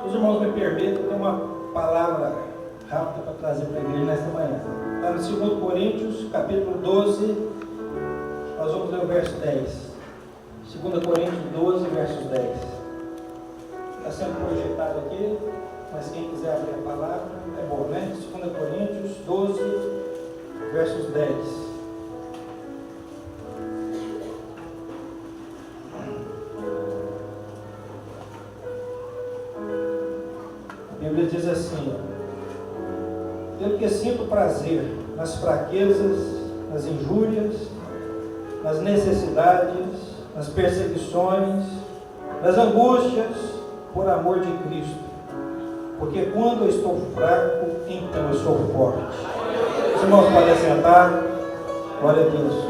Os irmãos me permitem, eu tenho uma palavra rápida para trazer para a igreja nesta manhã. Está no 2 Coríntios, capítulo 12, nós vamos ler o verso 10. 2 Coríntios 12, versos 10. Está sendo projetado aqui, mas quem quiser abrir a palavra, é bom, né? 2 Coríntios 12, versos 10. A Bíblia diz assim: pelo que sinto prazer nas fraquezas, nas injúrias, nas necessidades, nas perseguições, nas angústias, por amor de Cristo. Porque quando eu estou fraco, então eu sou forte. Os irmãos podem sentar. Glória a Deus.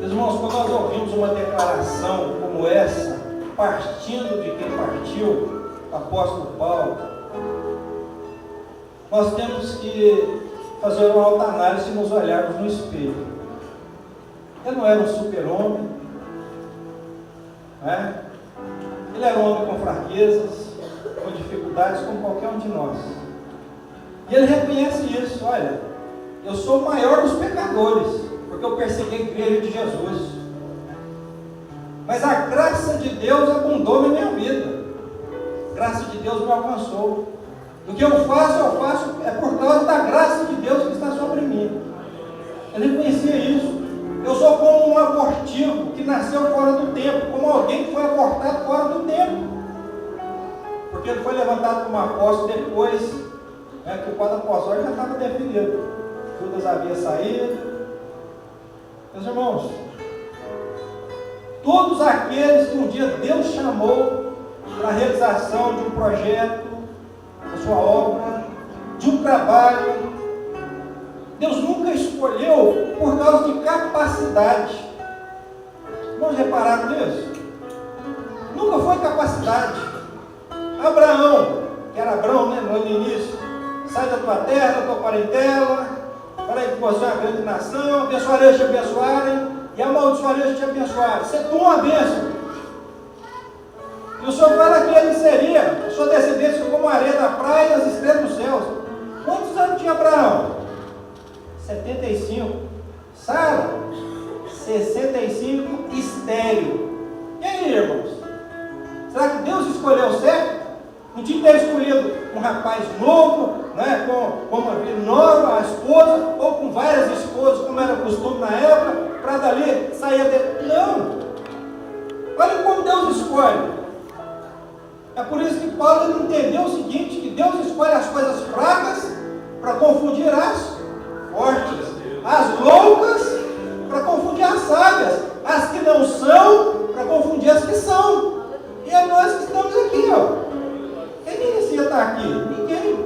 Irmãos, quando nós ouvimos uma declaração como essa, partindo de quem partiu, o apóstolo Paulo, nós temos que fazer uma autoanálise e nos olharmos no espelho. Ele não era um super-homem, né? Ele era um homem com fraquezas, com dificuldades, como qualquer um de nós. E ele reconhece isso: olha, eu sou o maior dos pecadores, porque eu persegui a igreja de Jesus. Mas a graça de Deus abundou na minha vida. A graça de Deus me alcançou. O que eu faço é por causa da graça de Deus que está sobre mim. Ele reconhecia isso. Eu sou como um abortivo que nasceu fora do tempo, como alguém que foi abortado fora do tempo. Porque ele foi levantado como apóstolo depois, né, que o quadro apostólico já estava definido. Judas havia saído. Meus irmãos, todos aqueles que um dia Deus chamou para a realização de um projeto, da sua obra, de um trabalho, Deus nunca escolheu por causa de capacidade. Vamos reparar nisso? Nunca foi capacidade. Abraão, que era Abraão, né, no início: sai da tua terra, da tua parentela, para que você é uma grande nação, abençoarei os te abençoarem, e amaldiçoarei os te abençoarem. Você é uma bênção. E o Senhor fala que ele seria, a sua descendência como a areia da praia e as estrelas dos céus. Quantos anos tinha Abraão? 75. Sara? 65, estéril. E aí, irmãos? Será que Deus escolheu certo? Não tinha que ter escolhido um rapaz novo, né, com uma vida nova, a esposa, ou com várias esposas, como era costume na época, para dali sair dele. Não! Olha como Deus escolhe. É por isso que Paulo entendeu o seguinte: que Deus escolhe as coisas fracas para confundir as fortes, as loucas para confundir as sábias, as que não são para confundir as que são. E é nós que estamos aqui, ó. Quem merecia estar aqui? Ninguém.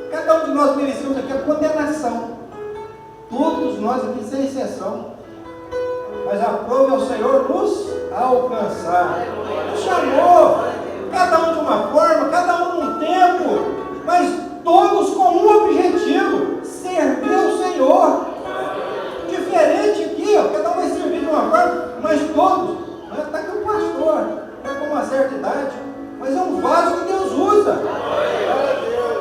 Cada um de nós merecíamos aqui a condenação. Todos nós aqui, sem exceção. Mas aprove ao Senhor nos alcançar. Nos chamou, cada um de uma forma, cada um num tempo, mas todos com um objetivo: servir ao Senhor. Diferente aqui, ó, cada um vai servir de uma forma, mas todos. Está aqui o pastor, com uma certa idade, mas é um vaso que Deus usa.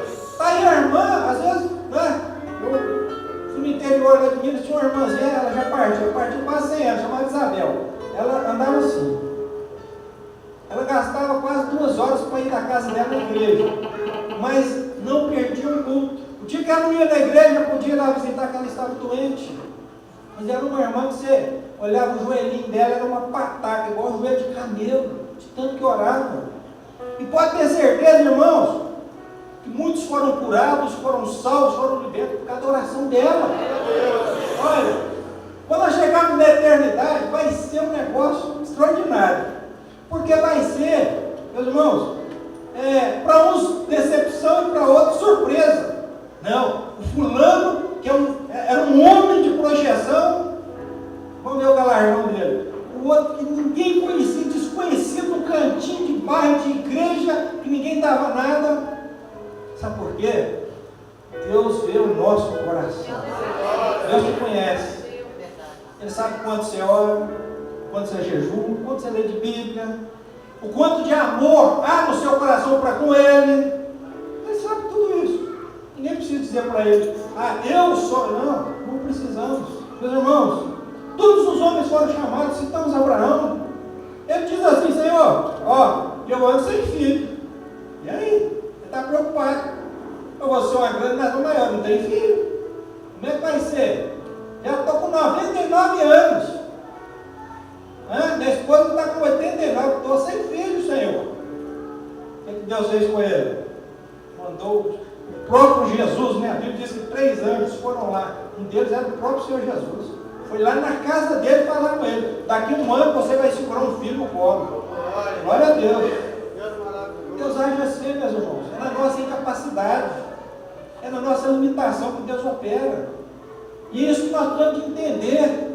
Está aí a irmã, às vezes, né? Eu fui no interior lá de Minas, tinha uma irmãzinha, ela já partiu quase 100 anos, chamada Isabel. Ela andava assim. Ela gastava quase 2 horas para ir da casa dela na igreja, mas não perdia um culto. O dia que ela não ia na igreja, podia ir lá visitar que ela estava doente. Mas era uma irmã que você olhava o joelhinho dela, era uma pataca, igual o joelho de camelo, de tanto que orava. E pode ter certeza, irmãos, que muitos foram curados, foram salvos, foram libertos por causa da oração dela. Olha, quando nós chegarmos na eternidade, vai ser um negócio extraordinário. Porque vai ser, meus irmãos, para uns decepção e para outros surpresa. Não, o fulano, que era um homem de projeção, vamos ver o galardão dele. O outro que ninguém conhecia, desconhecido, no cantinho de bairro, de igreja, que ninguém dava nada. Sabe por quê? Deus vê o nosso coração. Deus te conhece. Ele sabe quanto você ora, quanto você jejua, o quanto você lê de Bíblia, o quanto de amor há no seu coração para com Ele. Ele sabe tudo isso. Ninguém precisa dizer para ele, eu sou. Não precisamos. Meus irmãos, todos os homens foram chamados, citamos Abraão. Ele diz assim, Senhor, eu ando sem filho. E aí? Ele está preocupado. Eu vou ser uma grande nação maior, não tem filho. Como é que vai ser? Já estou com 99 anos. Minha esposa está com 89, estou sem filho, Senhor. O que Deus fez com ele? Mandou o próprio Jesus, né? A Bíblia diz que 3 anjos foram lá. Um deles era o próprio Senhor Jesus. Foi lá na casa dele falar com ele. Daqui a 1 ano você vai segurar um filho no colo. Glória a Deus. Deus age assim, meus irmãos. É na nossa incapacidade. É na nossa limitação que Deus opera. E isso nós temos que entender.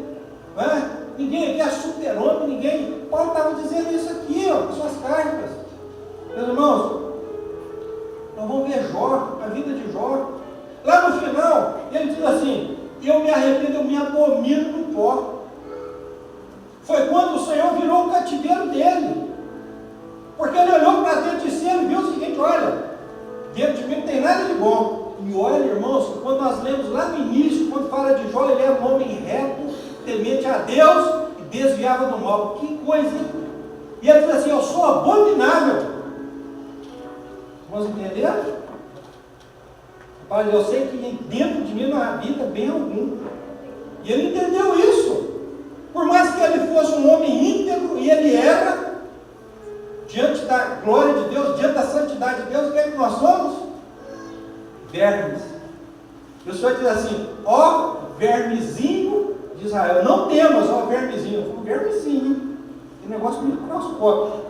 Não é? Ninguém aqui é super-homem, ninguém. Paulo estava dizendo isso aqui, nas suas cartas. Meus irmãos, nós vamos ver Jó, a vida de Jó. Lá no final, ele diz assim: eu me arrependo, eu me abomino no pó. Foi quando o Senhor virou o cativeiro dele. Porque ele olhou para dentro de si e viu o seguinte: olha, dentro de mim não tem nada de bom. E olha, irmãos, quando nós lemos lá no início, quando fala de Jó, ele era um homem reto, temente a Deus e desviava do mal. Que coisa, hein? E ele diz assim: eu sou abominável. Vamos entender? Olha, eu sei que dentro de mim não habita bem algum. E ele entendeu isso. Por mais que ele fosse um homem íntegro, e ele era, diante da glória de Deus, diante da santidade de Deus, o que é que nós somos? Vermes. E o Senhor diz assim: ó vermezinho de Israel, não temas, ó vermezinho. Um vermezinho, que negócio microscópico.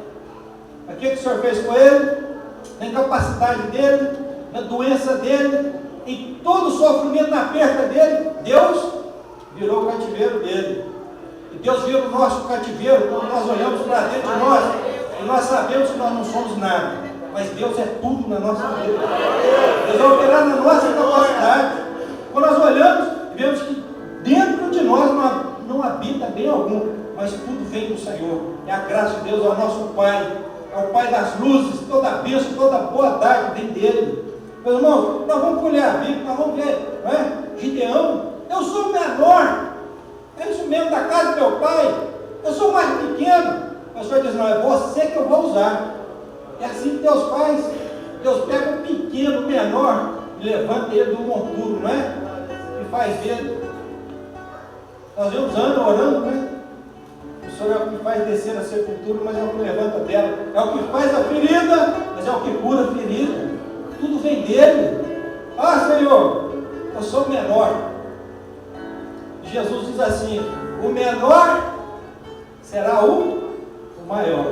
Mas o que o Senhor fez com ele? Na incapacidade dele, na doença dele, em todo o sofrimento, na perda dele, Deus virou o cativeiro dele. E Deus vira o nosso cativeiro quando nós olhamos para dentro de nós e nós sabemos que nós não somos nada, mas Deus é tudo na nossa vida. Deus vai operar na nossa capacidade. Quando nós olhamos e vemos que dentro de nós não habita bem algum, mas tudo vem do Senhor. É a graça de Deus, é o nosso Pai. É o Pai das luzes, toda a bênção, toda a boa dádiva vem dele. Meus irmãos, nós vamos olhar a Bíblia, nós vamos ver, não é? Gideão, eu sou o menor, é isso mesmo, da casa do meu pai, eu sou o mais pequeno. Mas o Senhor diz: não, é você que eu vou usar. É assim que Deus faz. Deus pega o pequeno, o menor, e levanta ele do monturo, não é? E faz dele. Nós vemos Ana orando, né? O Senhor é o que faz descer a sepultura, mas é o que levanta dela. É o que faz a ferida, mas é o que cura a ferida. Tudo vem dele. Senhor, eu sou o menor. Jesus diz assim: o menor será o maior.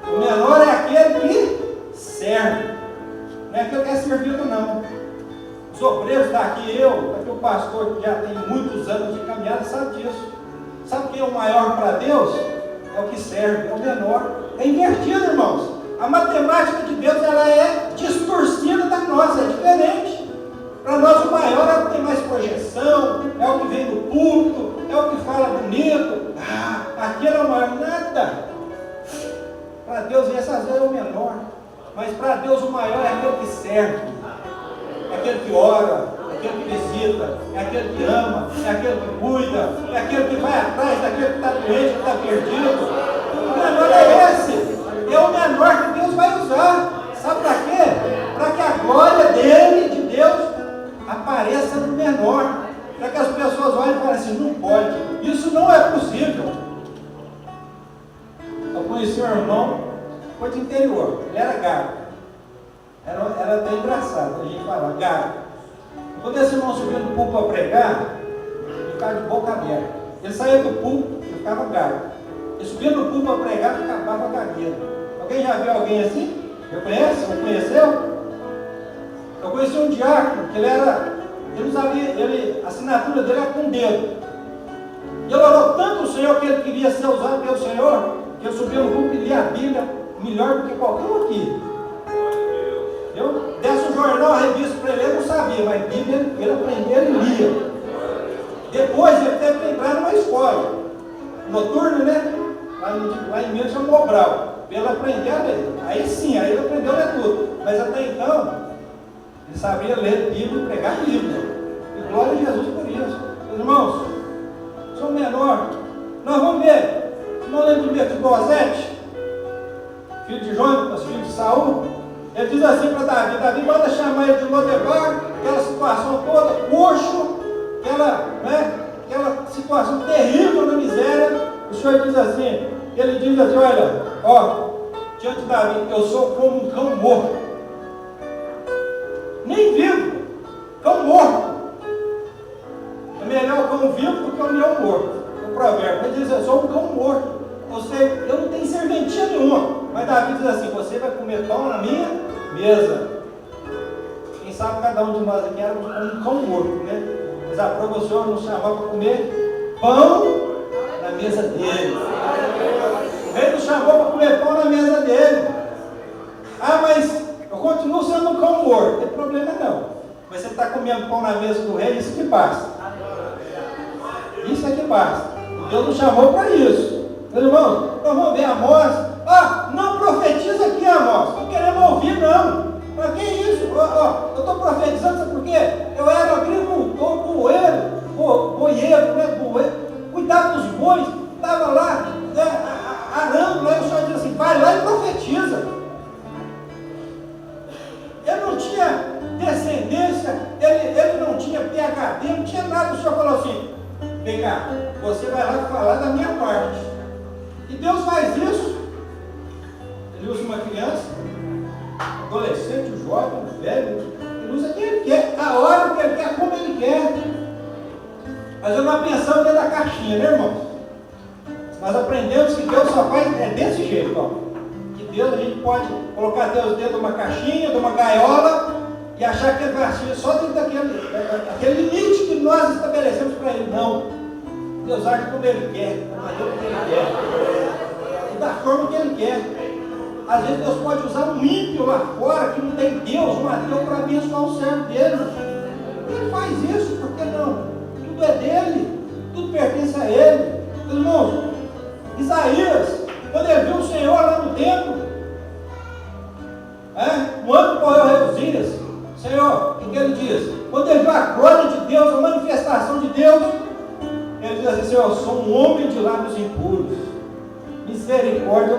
O menor é aquele que serve. Não é aquele que é servido, não. Os obreiros daqui, aqui o pastor que já tem muitos anos de caminhada, sabe disso. Sabe quem é o maior para Deus? É o que serve, é o menor. É invertido, irmãos. A matemática de Deus, ela é distorcida da nossa, é diferente. Para nós o maior é o que tem mais projeção, é o que vem do púlpito, é o que fala bonito. Aquele é o maior. Nada. Para Deus esse às vezes é o menor. Mas para Deus o maior é aquele que serve, é aquele que ora, é aquele que visita, é aquele que ama, é aquele que cuida, é aquele que vai atrás daquele que está doente, que está perdido. O menor é esse. É o menor que Deus vai usar. Sabe para quê? Para que a glória dele, de Deus, apareça no menor. Para que as pessoas olhem e falem assim: não pode, isso não é possível. Eu conheci um irmão, foi de interior, ele era gago. Era até engraçado a gente falar, gago. Quando esse irmão subia no púlpito para pregar, ele ficava de boca aberta. Ele saía do púlpito, ele ficava gago. Ele subia no púlpito para pregar, ele acabava a gagueira. Alguém já viu alguém assim? Eu conheço? Você conheceu? Eu conheci um diácono, que ele sabia, a assinatura dele era com dedo. E ele orou tanto o Senhor que ele queria ser usado pelo Senhor, que ele subia no púlpito e lia a Bíblia melhor do que qualquer um aqui. Eu desse um jornal, a revista para ele não sabia, mas Bíblia ele aprendeu e lia. Depois ele teve que entrar numa escola noturna, né? lá em Minas chama Mobral, para ele aprender a ler. Aí sim, aí ele aprendeu a ler tudo. Mas até então, ele sabia ler Bíblia e pregar Bíblia. E glória a Jesus por isso. Meus irmãos, sou menor. Nós vamos ver. Não lembro de Mefibosete, filho de Jonatas, filho de Saul. Ele diz assim para Davi: Davi manda chamar ele de Lodebar, aquela situação toda, coxo, aquela situação terrível na miséria. O Senhor diz assim, ele diz assim: olha, diante de Davi, eu sou como um cão morto, nem vivo, cão morto. É melhor o cão vivo do que o leão morto. O provérbio, ele diz: eu sou um cão morto. Ou seja, eu não tenho serventia nenhuma. Mas Davi diz assim: você vai comer pão na minha mesa. Quem sabe cada um de nós aqui era um cão morto, né? Mas aprova o Senhor nos chamar para comer pão na mesa dele. O rei nos chamou para comer pão na mesa dele. Ah, mas eu continuo sendo um cão morto. Não tem problema não. Mas você está comendo pão na mesa do rei, isso que basta. Isso é que basta. Deus nos chamou para isso. Meus irmãos, nós vamos ver Amós. Não profetiza aqui, Amós. Não queremos ouvir, não. Para que isso? Eu estou profetizando, sabe por quê? Eu era agricultor, boieiro, né? Cuidava dos bois, estava lá, arando lá, e o Senhor diz assim: vai lá e profetiza. Ele não tinha descendência, ele não tinha PhD, não tinha nada. O Senhor falou assim: vem cá, você vai lá falar da minha parte. E Deus faz isso. Ele usa uma criança, adolescente, um jovem, um velho. Ele usa quem ele quer, a hora que ele quer, como ele quer. Mas eu não pensamos dentro da caixinha, né, irmãos? Nós aprendemos que Deus só faz desse jeito, ó. Que Deus, a gente pode colocar Deus dentro de uma caixinha, de uma gaiola, e achar que ele vai agir só dentro daquele limite que nós estabelecemos para ele. Não. Deus age como ele quer, como ele quer, e da forma que ele quer. Às vezes Deus pode usar um ímpio lá fora, que não tem Deus, um ateu, para abençoar o servo dele. Ele faz isso, por que não? Tudo é dele, tudo pertence a ele. Irmãos, Isaías, quando ele viu o Senhor lá no templo, no ano que morreu o rei Uzias, Senhor, o que ele diz? Quando ele viu a glória de Deus, a manifestação de Deus, ele diz assim: Senhor, eu sou um homem de lábios impuros, misericórdia,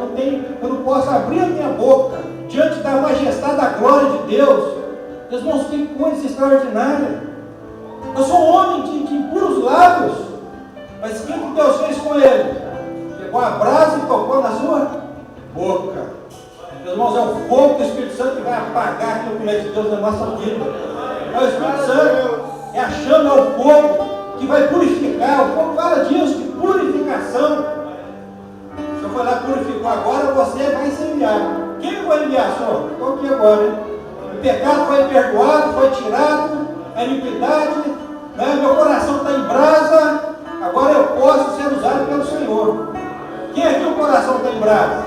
eu não posso abrir a minha boca diante da majestade, da glória de Deus. Irmãos, que coisa extraordinária. Eu sou um homem de impuros lábios. Mas o que Deus fez com ele? Pegou a brasa e tocou na sua boca. Meus irmãos, é o fogo do Espírito Santo que vai apagar aquilo que é de Deus na nossa vida. É o Espírito Santo, é a chama, é o fogo que vai purificar. O fogo fala disso, de purificação. O Senhor foi lá, purificou. Agora você vai ser enviado. Quem vai enviar, Senhor? Estou aqui agora, hein? O pecado foi perdoado, foi tirado, a iniquidade, né? Meu coração está em brasa. Agora eu posso ser usado pelo Senhor. Quem aqui o coração está em brasa?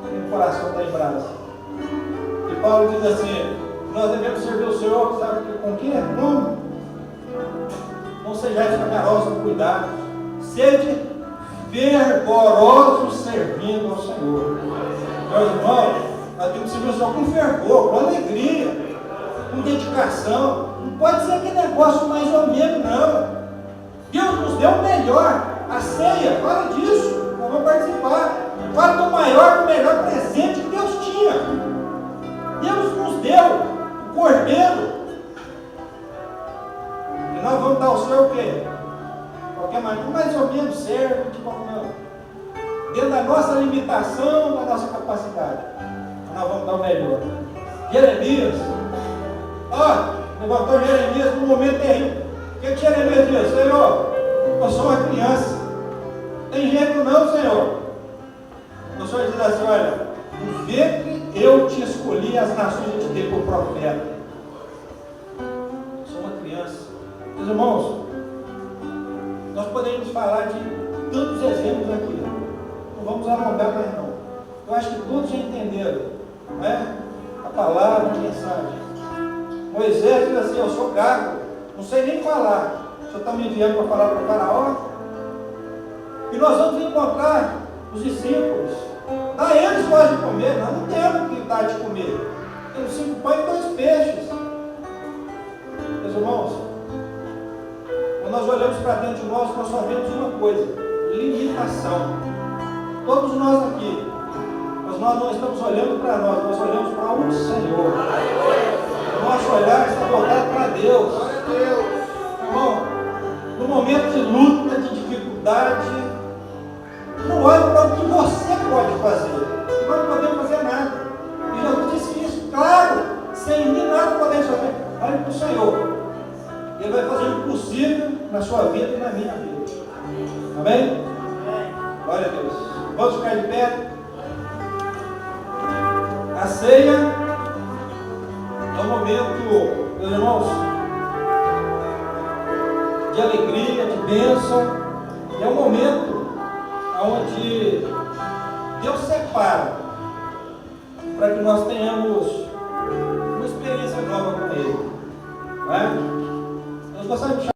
Quem o coração está em brasa? E Paulo diz assim: nós devemos servir o Senhor, sabe com quem? Como? Não sejais vagarosos no cuidado. Sede fervorosos servindo ao Senhor. Meus irmãos, nós temos que servir o Senhor com fervor, com alegria, com dedicação. Não pode ser aquele negócio mais ou menos, não. Deus nos deu o melhor. A ceia, fala disso. Nós vamos participar. Fala do maior, do melhor presente que Deus tinha. Deus nos deu o cordeiro. E nós vamos dar ao Senhor o quê? Qualquer maneira, mais ou menos serve, de qualquer não. Dentro da nossa limitação, da nossa capacidade. Nós vamos dar o melhor. Jeremias. Levantou Jeremias num momento terrível. O que Jeremias diz? Senhor, eu sou uma criança. Tem jeito não, Senhor. O Senhor diz assim: olha, no ventre eu te escolhi, as nações eu te dei por profeta. Eu sou uma criança. Meus irmãos, nós podemos falar de tantos exemplos aqui. Não vamos alongar mais não. Eu acho que todos já entenderam, não é? A palavra, a mensagem. Moisés diz assim: eu sou gago, não sei nem falar. Senhor está me enviando para falar para Faraó. E nós vamos encontrar os discípulos. Dá a eles mais de comer. Nós não temos que dar de comer. Temos 5 pães e 2 peixes. Meus irmãos, quando nós olhamos para dentro de nós só vemos uma coisa: limitação. Todos nós aqui. Mas nós não estamos olhando para nós olhamos para o Senhor. O nosso olhar está voltado para Deus. Irmão, no momento de luta, de dificuldade, não olhe para o que você pode fazer. E nós não podemos fazer nada. E Jesus disse isso, claro, sem mim nada podemos fazer. Olhe para o Senhor. Ele vai fazer o possível na sua vida e na minha vida. Amém? Glória a Deus. Vamos ficar de pé. A ceia é um momento, meus irmãos, de alegria, de bênção. É um momento onde Deus separa para que nós tenhamos uma experiência nova com Ele. Não é? Nós gostamos de